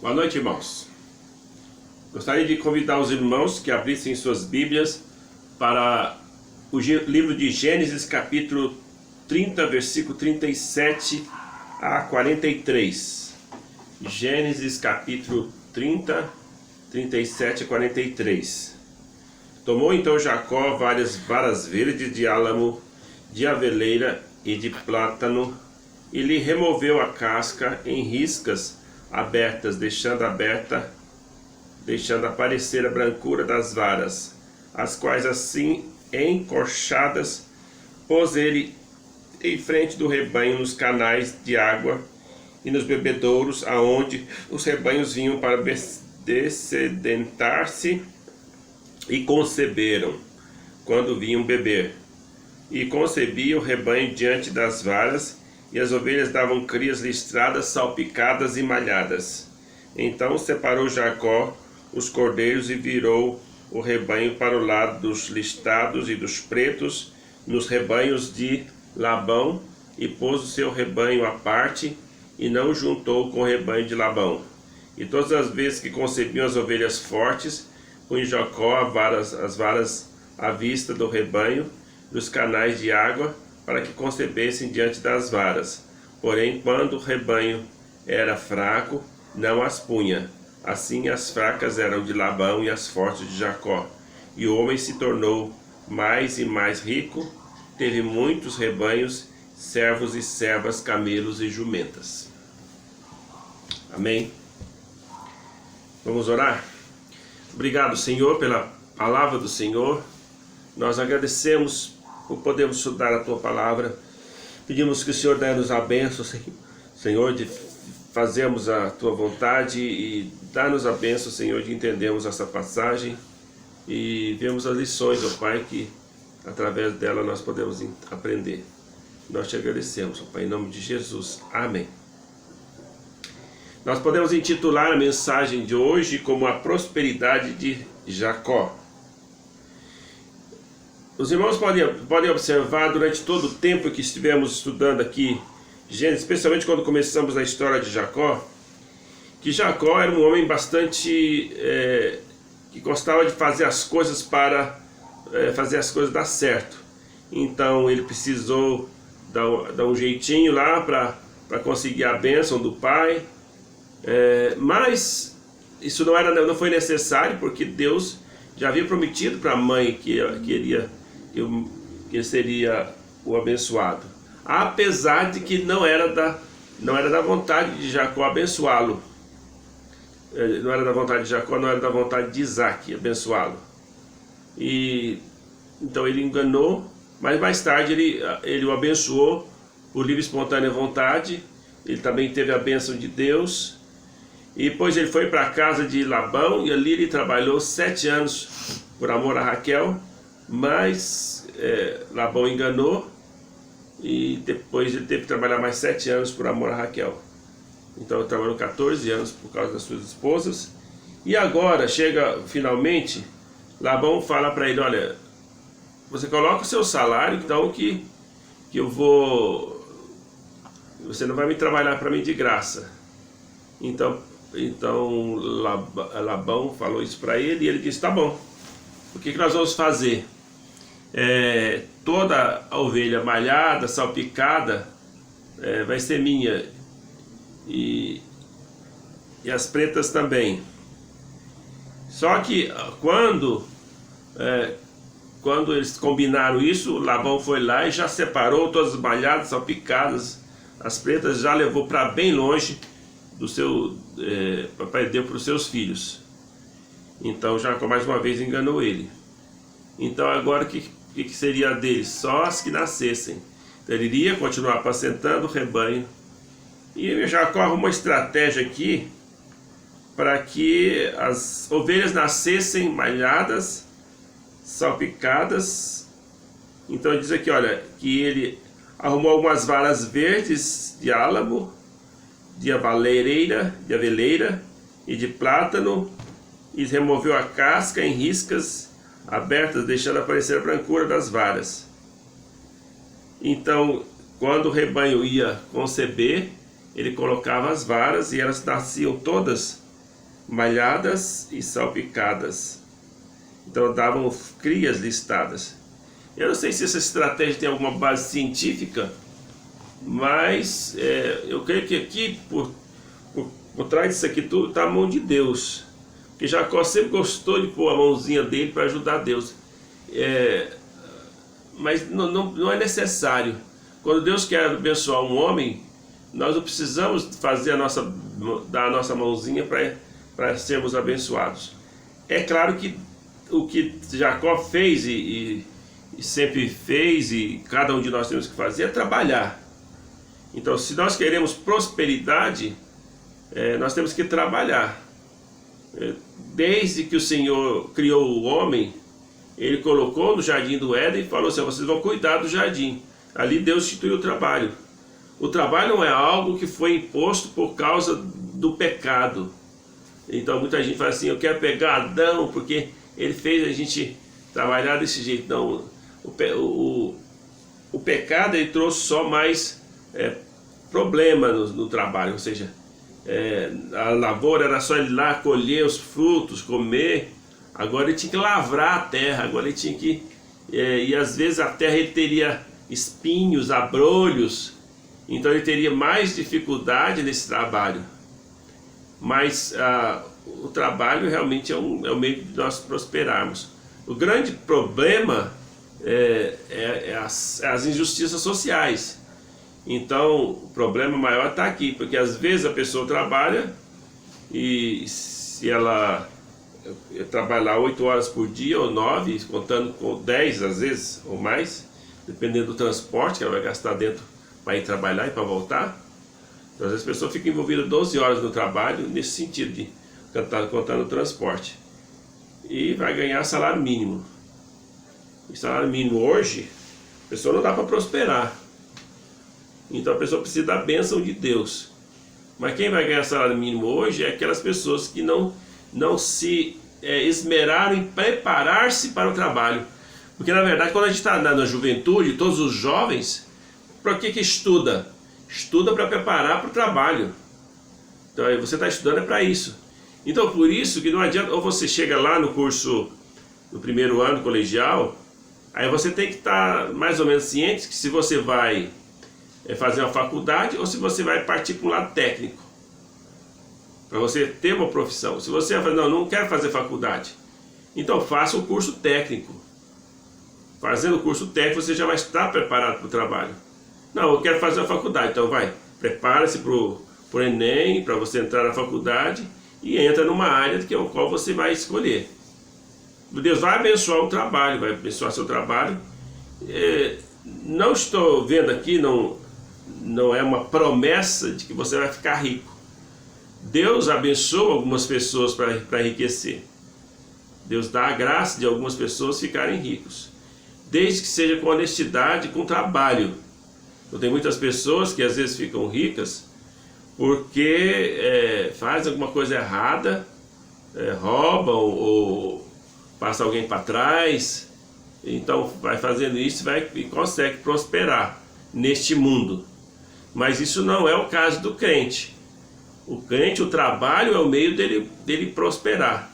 Boa noite, irmãos. Gostaria de convidar os irmãos que abrissem suas Bíblias para o livro de Gênesis, capítulo 30, versículo 37 a 43. Gênesis, capítulo 30, 37 a 43. Tomou então Jacó várias varas verdes de álamo, de aveleira e de plátano, e lhe removeu a casca em riscas abertas, deixando aparecer a brancura das varas, as quais assim encorchadas pôs ele em frente do rebanho nos canais de água e nos bebedouros, aonde os rebanhos vinham para dessedentar-se e conceberam quando vinham beber. E concebia o rebanho diante das varas, e as ovelhas davam crias listradas, salpicadas e malhadas. Então separou Jacó os cordeiros e virou o rebanho para o lado dos listrados e dos pretos nos rebanhos de Labão, e pôs o seu rebanho à parte, e não juntou com o rebanho de Labão. E todas as vezes que concebiam as ovelhas fortes, punha Jacó as varas à vista do rebanho, dos canais de água, para que concebessem diante das varas. Porém, quando o rebanho era fraco, não as punha. Assim as fracas eram de Labão e as fortes de Jacó. E o homem se tornou mais e mais rico, teve muitos rebanhos, servos e servas, camelos e jumentas. Amém? Vamos orar? Obrigado, Senhor, pela palavra do Senhor. Nós agradecemos por podermos estudar a Tua palavra. Pedimos que o Senhor dê-nos a bênção, Senhor, de fazermos a Tua vontade, e dá-nos a bênção, Senhor, de entendermos essa passagem e vemos as lições, ó Pai, que através dela nós podemos aprender. Nós te agradecemos, ó Pai, em nome de Jesus. Amém. Nós podemos intitular a mensagem de hoje como a prosperidade de Jacó. Os irmãos podem observar durante todo o tempo que estivemos estudando aqui Gênesis, especialmente quando começamos a história de Jacó, que Jacó era um homem bastante que gostava de fazer as coisas para fazer as coisas dar certo. Então ele precisou dar um jeitinho lá para conseguir a bênção do pai, mas isso não foi necessário, porque Deus já havia prometido para a mãe que ele seria o abençoado, apesar de que não era da vontade de Jacó abençoá-lo. Não era da vontade de Jacó, não era da vontade de Isaac abençoá-lo. E então ele enganou, mas mais tarde ele o abençoou por livre e espontânea vontade. Ele também teve a bênção de Deus. E depois ele foi para a casa de Labão, e ali ele trabalhou 7 anos por amor a Raquel, mas Labão enganou, e depois ele teve que trabalhar mais 7 anos por amor a Raquel. Então ele trabalhou 14 anos por causa das suas esposas. E agora chega finalmente, Labão fala para ele: olha, você coloca o seu salário, então que eu vou, você não vai me trabalhar para mim de graça. Então Labão falou isso para ele, e ele disse: tá bom, o que nós vamos fazer? Toda a ovelha malhada, salpicada, vai ser minha, e as pretas também. Só que quando eles combinaram isso, Labão foi lá e já separou todas as malhadas, salpicadas, as pretas, já levou para bem longe do seu papai deu para os seus filhos. Então Jacó mais uma vez enganou ele. Então agora o que seria deles? Só as que nascessem. Então ele iria continuar apacentando o rebanho. E Jacó arrumou uma estratégia aqui para que as ovelhas nascessem malhadas, salpicadas. Então diz aqui, olha, que ele arrumou algumas varas verdes de álamo, de aveleira e de plátano, e removeu a casca em riscas abertas, deixando aparecer a brancura das varas. Então, quando o rebanho ia conceber, ele colocava as varas, e elas nasciam todas malhadas e salpicadas. Então davam crias listadas. Eu não sei se essa estratégia tem alguma base científica, mas eu creio que aqui, por trás disso aqui tudo, está a mão de Deus. Porque Jacó sempre gostou de pôr a mãozinha dele para ajudar Deus. Mas não é necessário. Quando Deus quer abençoar um homem, nós não precisamos fazer dar a nossa mãozinha para sermos abençoados. É claro que o que Jacó fez e sempre fez, e cada um de nós temos que fazer, é trabalhar. Então, se nós queremos prosperidade, nós temos que trabalhar. Desde que o Senhor criou o homem, Ele colocou no jardim do Éden e falou assim: vocês vão cuidar do jardim. Ali Deus instituiu o trabalho. O trabalho não é algo que foi imposto por causa do pecado. Então muita gente fala assim: eu quero pegar Adão porque ele fez a gente trabalhar desse jeito. Não, o pecado ele trouxe só mais problema no trabalho. Ou seja, a lavoura era só ele ir lá colher os frutos, comer. Agora ele tinha que lavrar a terra, agora ele tinha que... e às vezes a terra ele teria espinhos, abrolhos, então ele teria mais dificuldade nesse trabalho. Mas o trabalho realmente é o meio de nós prosperarmos. O grande problema é as injustiças sociais. Então o problema maior está aqui, porque às vezes a pessoa trabalha e se ela trabalhar 8 horas por dia ou 9, contando com 10 às vezes ou mais, dependendo do transporte que ela vai gastar dentro para ir trabalhar e para voltar. Então, às vezes a pessoa fica envolvida 12 horas no trabalho, nesse sentido de contando o transporte, e vai ganhar salário mínimo. E salário mínimo hoje, a pessoa não dá para prosperar. Então a pessoa precisa da bênção de Deus. Mas quem vai ganhar salário mínimo hoje é aquelas pessoas que não se esmeraram em preparar-se para o trabalho. Porque na verdade, quando a gente está na juventude, todos os jovens, para que estuda? Estuda para preparar para o trabalho. Então você está estudando para isso. Então por isso que não adianta, ou você chega lá no curso, no primeiro ano colegial, aí você tem que estar mais ou menos ciente que se você vai fazer uma faculdade ou se você vai partir para um lado técnico, para você ter uma profissão. Se você vai falar: não quero fazer faculdade, então faça um curso técnico. Fazendo o curso técnico você já vai estar preparado para o trabalho. Não, eu quero fazer a faculdade, então prepare-se para o Enem, para você entrar na faculdade e entra numa área que é o qual você vai escolher. Deus vai abençoar o trabalho, vai abençoar seu trabalho. Não estou vendo aqui, não é uma promessa de que você vai ficar rico. Deus abençoa algumas pessoas para enriquecer. Deus dá a graça de algumas pessoas ficarem ricos, desde que seja com honestidade, com trabalho. Então, tem muitas pessoas que às vezes ficam ricas porque fazem alguma coisa errada, roubam ou passa alguém para trás. Então vai fazendo isso e consegue prosperar neste mundo. Mas isso não é o caso do crente. O crente, o trabalho é o meio dele prosperar.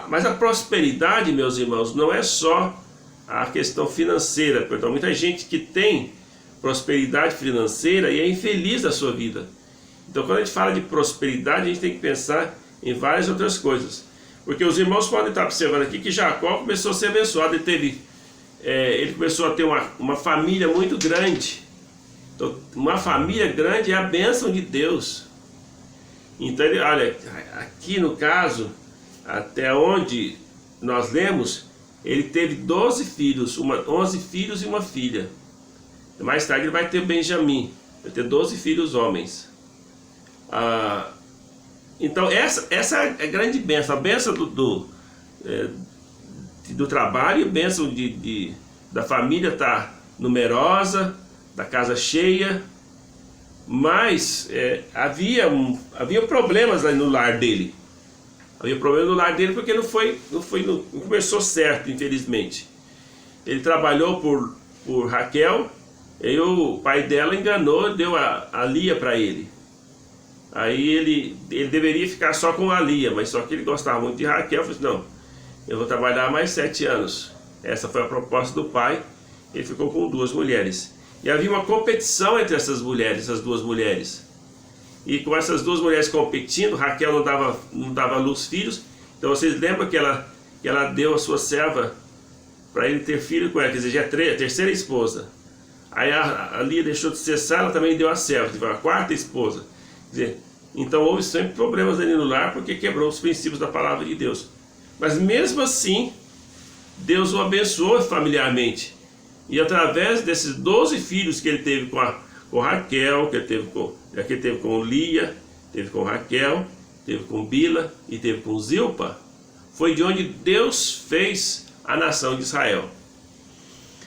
Mas a prosperidade, meus irmãos, não é só a questão financeira. Então, muita gente que tem prosperidade financeira e é infeliz da sua vida. Então, quando a gente fala de prosperidade, a gente tem que pensar em várias outras coisas. Porque os irmãos podem estar observando aqui que Jacó começou a ser abençoado. Ele começou a ter uma família muito grande. Então, uma família grande é a bênção de Deus. Então, olha, aqui no caso, até onde nós lemos, ele teve 12 filhos, 11 filhos e uma filha. Mais tarde ele vai ter Benjamim, vai ter 12 filhos homens. Então essa é a grande bênção, a bênção do trabalho, a bênção da família estar numerosa, da casa cheia. Mas havia problemas no lar dele. Havia problema no lar dele porque não começou certo, infelizmente. Ele trabalhou por Raquel, e o pai dela enganou, deu a Lia para ele. Aí ele deveria ficar só com a Lia, mas só que ele gostava muito de Raquel. Falou assim, não, eu vou trabalhar mais 7 anos. Essa foi a proposta do pai. Ele ficou com 2 mulheres. E havia uma competição entre essas mulheres, essas 2 mulheres. E com essas 2 mulheres competindo, Raquel não dava à luz filhos. Então vocês lembram que ela deu a sua serva para ele ter filho com ela, quer dizer, já é a terceira esposa. Aí a Lia deixou de cessar, ela também deu a serva, tipo, a 4ª esposa. Quer dizer, então houve sempre problemas ali no lar porque quebrou os princípios da palavra de Deus. Mas mesmo assim, Deus o abençoou familiarmente. E através desses 12 filhos que ele teve com Raquel, que ele teve com Lia, teve com Raquel, teve com Bila e teve com Zilpa, foi de onde Deus fez a nação de Israel.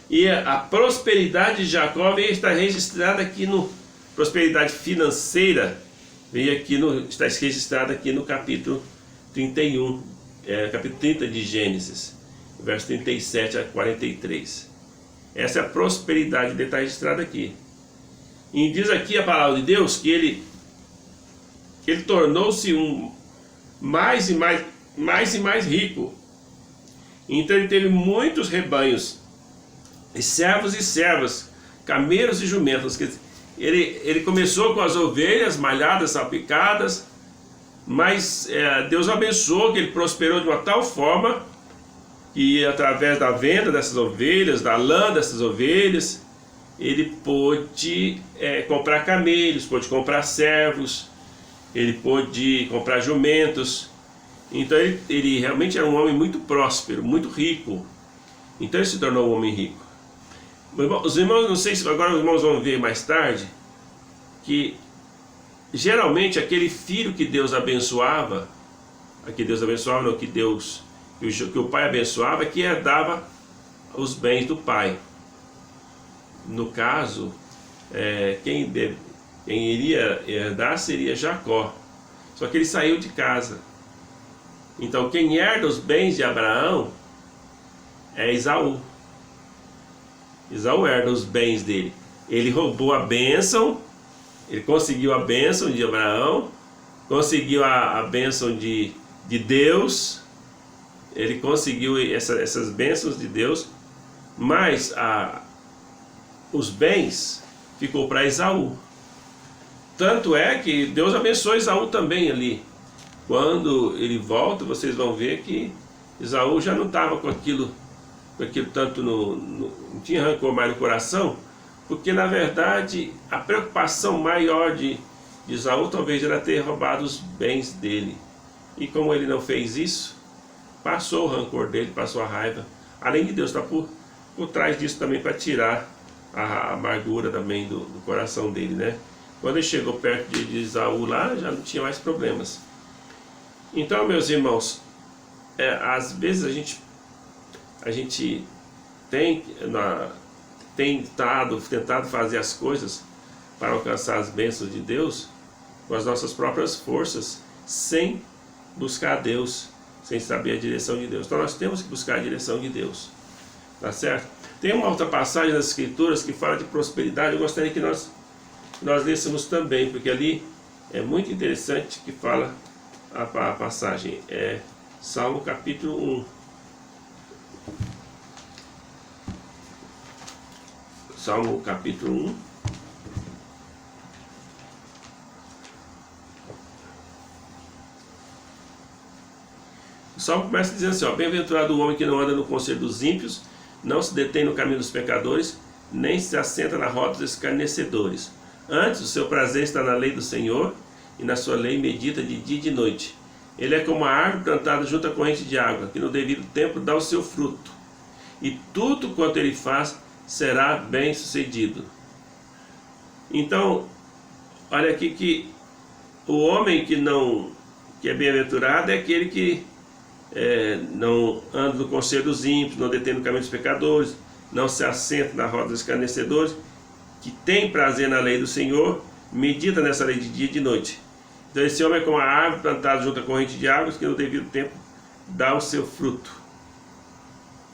E a prosperidade de Jacó veio estar registrada aqui no prosperidade financeira, está registrada aqui no capítulo 31, capítulo 30 de Gênesis, verso 37 a 43. Essa é a prosperidade dele, está registrada aqui. E diz aqui a palavra de Deus que ele tornou-se mais e mais rico. Então ele teve muitos rebanhos, e servos e servas, camelos e jumentos. Ele começou com as ovelhas malhadas, salpicadas, mas Deus abençoou, que ele prosperou de uma tal forma que através da venda dessas ovelhas, da lã dessas ovelhas, ele pôde comprar camelos, pôde comprar servos, ele pôde comprar jumentos. Então ele realmente era um homem muito próspero, muito rico. Então ele se tornou um homem rico. Os irmãos, não sei se agora os irmãos vão ver mais tarde, que geralmente aquele filho que Deus abençoava, que o pai abençoava, que herdava os bens do pai. No caso, quem iria herdar seria Jacó. Só que ele saiu de casa. Então quem herda os bens de Abraão é Esaú. Esaú herda os bens dele. Ele roubou a bênção, ele conseguiu a bênção de Abraão, conseguiu a bênção de Deus, ele conseguiu essas bênçãos de Deus, mas os bens ficou para Esaú. Tanto é que Deus abençoou Esaú também ali. Quando ele volta, vocês vão ver que Esaú já não estava com aquilo tanto não tinha rancor mais no coração, porque na verdade a preocupação maior de Esaú talvez era ter roubado os bens dele. E como ele não fez isso, passou o rancor dele, passou a raiva. Além de Deus estar por trás disso também para tirar a amargura também do coração dele, né? Quando ele chegou perto de Esaú lá, já não tinha mais problemas. Então, meus irmãos, às vezes a gente tem tentado fazer as coisas para alcançar as bênçãos de Deus com as nossas próprias forças, sem buscar a Deus, sem saber a direção de Deus. Então nós temos que buscar a direção de Deus, tá certo? Tem uma outra passagem nas Escrituras que fala de prosperidade. Eu gostaria que nós lêssemos também, porque ali é muito interessante que fala a passagem. É Salmo capítulo 1. Salmo capítulo 1. O Salmo começa dizendo assim, bem-aventurado o homem que não anda no conselho dos ímpios, não se detém no caminho dos pecadores, nem se assenta na roda dos escarnecedores. Antes, o seu prazer está na lei do Senhor, e na sua lei medita de dia e de noite. Ele é como a árvore plantada junto à corrente de água, que no devido tempo dá o seu fruto. E tudo quanto ele faz será bem sucedido. Então, olha aqui que o homem que é bem-aventurado é aquele que não anda no conselho dos ímpios, não detém no caminho dos pecadores, não se assenta na roda dos escarnecedores, que tem prazer na lei do Senhor, medita nessa lei de dia e de noite. Então esse homem é como a árvore plantada junto à corrente de águas, que no devido tempo dá o seu fruto,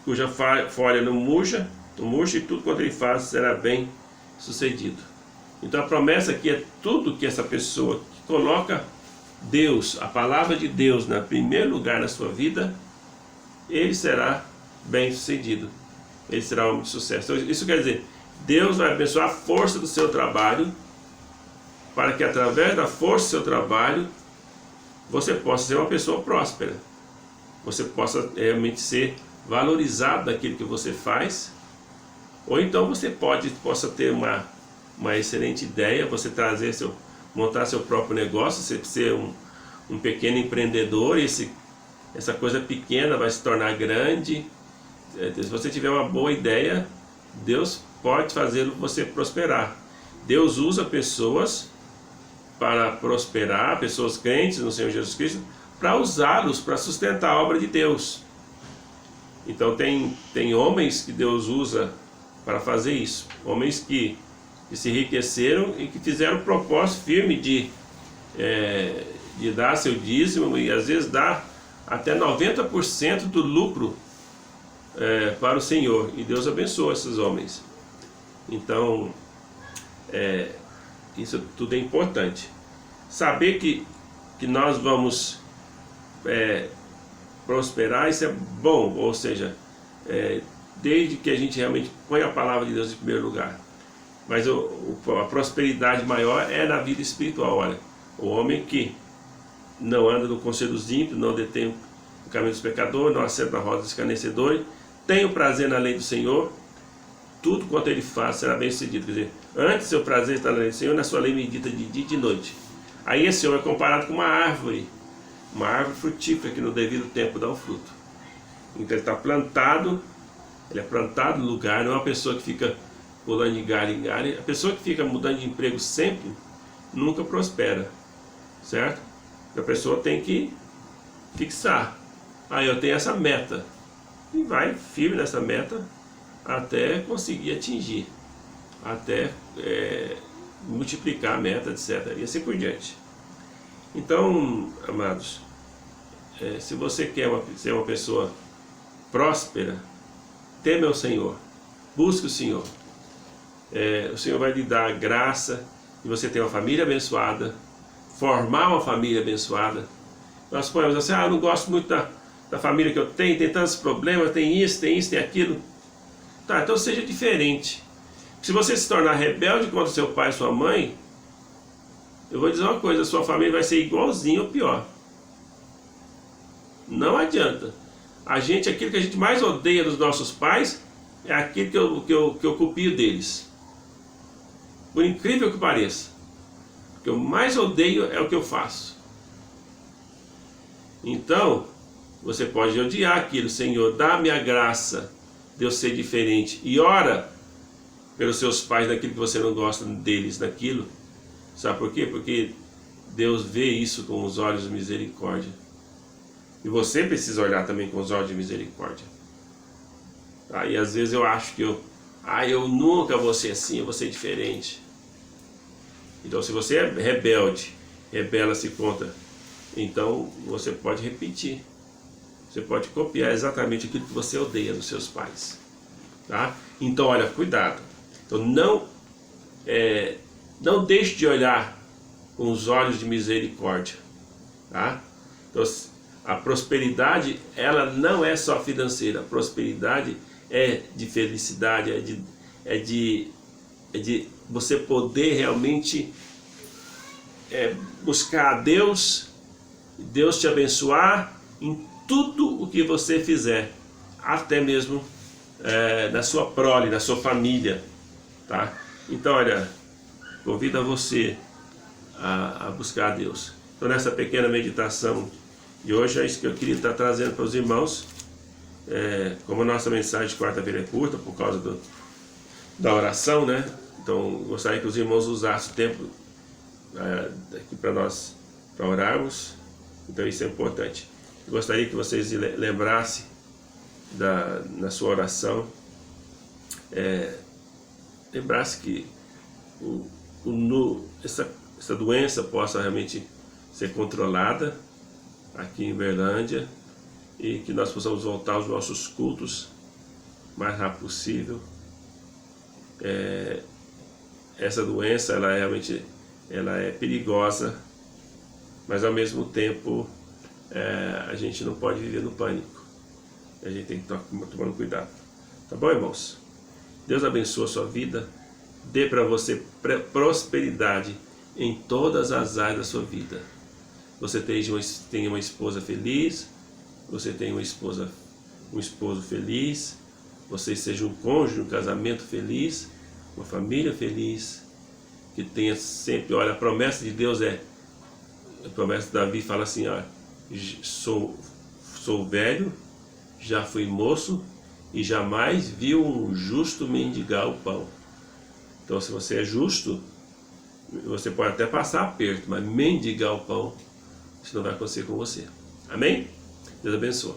cuja folha não murcha, e tudo quanto ele faz será bem sucedido. Então a promessa aqui é tudo que essa pessoa que coloca Deus, a palavra de Deus, no primeiro lugar na sua vida, ele será bem sucedido, ele será um homem de sucesso. Então, isso quer dizer, Deus vai abençoar a força do seu trabalho, para que através da força do seu trabalho você possa ser uma pessoa próspera, você possa realmente ser valorizado daquilo que você faz, ou então você possa ter uma excelente ideia, você montar seu próprio negócio, você ser um pequeno empreendedor, e essa coisa pequena vai se tornar grande. Se você tiver uma boa ideia, Deus pode fazer você prosperar. Deus usa pessoas para prosperar, pessoas crentes no Senhor Jesus Cristo, para usá-los, para sustentar a obra de Deus. Então tem homens que Deus usa para fazer isso, homens que se enriqueceram e que fizeram um propósito firme de dar seu dízimo, e às vezes dar até 90% do lucro para o Senhor, e Deus abençoa esses homens. Então isso tudo é importante. Saber que nós vamos prosperar, isso é bom, ou seja, desde que a gente realmente põe a palavra de Deus em primeiro lugar. Mas a prosperidade maior é na vida espiritual. Olha, o homem que não anda no conselho dos ímpios, não detém o caminho dos pecadores, não assenta na roda dos escarnecedores, tem o prazer na lei do Senhor, tudo quanto ele faz será bem sucedido. Quer dizer, antes seu prazer está na lei do Senhor, na sua lei medita de dia e de noite. Aí esse homem é comparado com uma árvore frutífera que no devido tempo dá o fruto. Então ele está plantado, ele é plantado no lugar, não é uma pessoa que fica pulando de galho em galho. A pessoa que fica mudando de emprego sempre, nunca prospera, certo? A pessoa tem que fixar, eu tenho essa meta, e vai firme nessa meta até conseguir atingir, até multiplicar a meta, etc. E assim por diante. Então, amados, se você quer ser uma pessoa próspera, teme ao Senhor, busque o Senhor. O Senhor vai lhe dar a graça de você ter uma família abençoada, formar uma família abençoada. Nós podemos dizer assim, eu não gosto muito da família que eu tenho, tem tantos problemas, tem isso, tem aquilo. Tá, então seja diferente. Se você se tornar rebelde contra seu pai e sua mãe, eu vou dizer uma coisa, a sua família vai ser igualzinho ou pior. Não adianta. Aquilo que a gente mais odeia dos nossos pais é aquilo que eu copio deles. Por incrível que pareça. O que eu mais odeio é o que eu faço. Então, você pode odiar aquilo. Senhor, dá-me a graça de eu ser diferente. E ora pelos seus pais naquilo que você não gosta deles, naquilo. Sabe por quê? Porque Deus vê isso com os olhos de misericórdia. E você precisa olhar também com os olhos de misericórdia. E às vezes eu acho que eu nunca vou ser assim, eu vou ser diferente. Então se você é rebelde, rebela-se contra, então você pode repetir. Você pode copiar exatamente aquilo que você odeia dos seus pais. Tá? Então olha, cuidado. Então não deixe de olhar com os olhos de misericórdia. Tá? Então, a prosperidade, ela não é só financeira. A prosperidade é de felicidade, é de você poder realmente buscar a Deus te abençoar em tudo o que você fizer, até mesmo na sua prole, na sua família, tá? Então, olha, convido você a buscar a Deus. Então, nessa pequena meditação de hoje, é isso que eu queria estar trazendo para os irmãos. Como a nossa mensagem de quarta-feira é curta, por causa da oração, né? Então, gostaria que os irmãos usassem o tempo aqui para nós, para orarmos. Então, isso é importante. Eu gostaria que vocês lembrassem na sua oração, lembrassem que essa doença possa realmente ser controlada aqui em Berlândia, e que nós possamos voltar aos nossos cultos o mais rápido possível. Essa doença ela é perigosa, mas ao mesmo tempo a gente não pode viver no pânico. A gente tem que estar tomando cuidado. Tá bom, irmãos? Deus abençoe a sua vida, dê para você prosperidade em todas as áreas da sua vida. Você tenha uma esposa feliz, você tenha um esposo feliz, você seja um cônjuge, um casamento feliz, uma família feliz, que tenha sempre, olha, a promessa de Deus a promessa de Davi fala assim, ó, sou velho, já fui moço e jamais vi um justo mendigar o pão. Então, se você é justo, você pode até passar aperto, mas mendigar o pão, isso não vai acontecer com você. Amém? Deus abençoe.